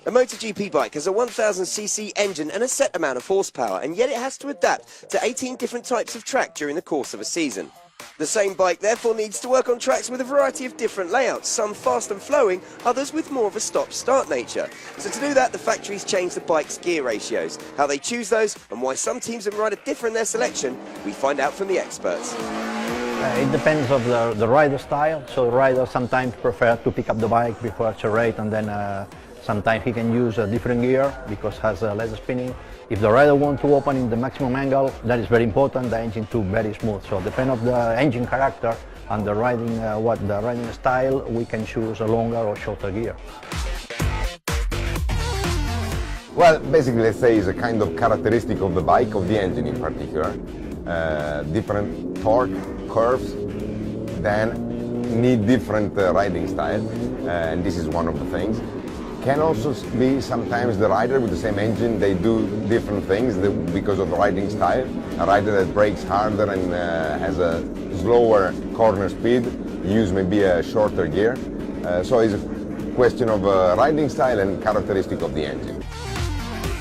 A MotoGP bike has a 1000cc engine and a set amount of horsepower, and yet it has to adapt to 18 different types of track during the course of a season. The same bike therefore needs to work on tracks with a variety of different layouts, some fast and flowing, others with more of a stop-start nature. So to do that, the factories change the bike's gear ratios. How they choose those and why some teams and rider differ in their selection, we find out from the experts. It depends on the rider style. So riders sometimes prefer to pick up the bike before accelerate, and then sometimes he can use a different gear because it has less spinning. If the rider wants to open in the maximum angle, that is very important, the engine to very smooth. So depending on the engine character and the riding, the riding style, we can choose a longer or shorter gear. Well, basically, let's say it's a kind of characteristic of the bike, of the engine in particular. Different torque curves, then need different riding style, and this is one of the things. Can also be sometimes the rider with the same engine, they do different things because of the riding style. A rider that brakes harder and has a slower corner speed, use maybe a shorter gear. So it's a question of riding style and characteristic of the engine.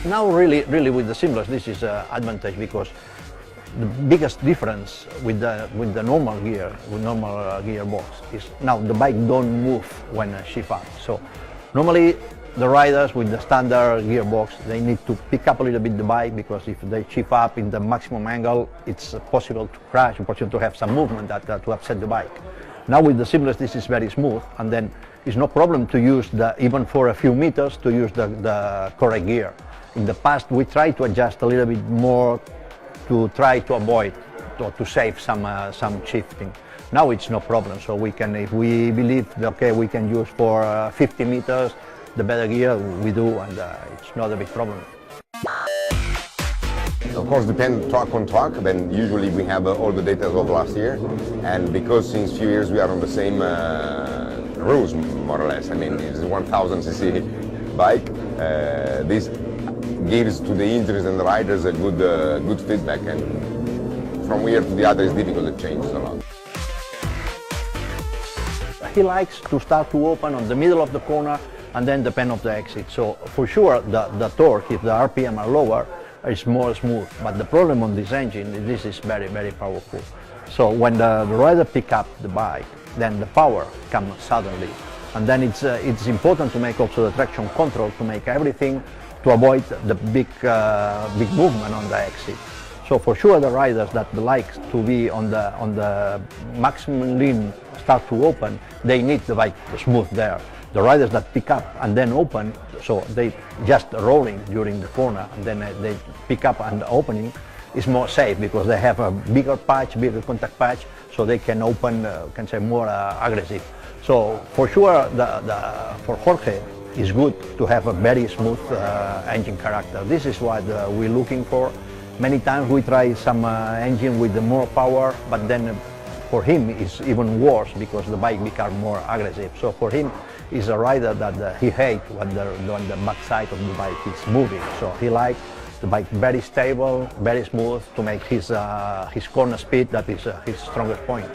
Now really with the seamless, this is an advantage because the biggest difference with the normal gear, with normal gearbox, is now the bike don't move when shift up. So normally the riders with the standard gearbox, they need to pick up a little bit the bike because if they shift up in the maximum angle, it's possible to crash, possible to have some movement to upset the bike. Now with the seamless, this is very smooth, and then it's no problem to use even for a few meters to use the correct gear. In the past, we tried to adjust a little bit more to try to avoid or to save some shifting. Now it's no problem, so we can, if we believe, okay, we can use for 50 meters the better gear, we do, and it's not a big problem. Of course, depend track on track, then usually we have all the data of last year, and because since few years we are on the same rules, more or less. I mean, it's a 1000cc bike. This gives to the engineers and the riders a good feedback, and from year to the other it's difficult to change a lot. He likes to start to open on the middle of the corner and then depend on the exit. So for sure the torque, if the RPM are lower, is more smooth. But the problem on this engine, this is very, very powerful. So when the rider pick up the bike, then the power comes suddenly. And then it's important to make also the traction control, to make everything to avoid the big movement on the exit. So for sure the riders that like to be on the maximum limb start to open, they need the bike smooth there. The riders that pick up and then open, so they just rolling during the corner and then they pick up and opening, is more safe because they have a bigger patch, bigger contact patch, so they can open, can say, more aggressive. So for sure for Jorge, it's good to have a very smooth engine character. This is what we're looking for. Many times we try some engine with more power, but then for him it's even worse because the bike becomes more aggressive. So for him, he's a rider that he hates when the backside of the bike is moving. So he likes the bike very stable, very smooth to make his corner speed, that is his strongest point.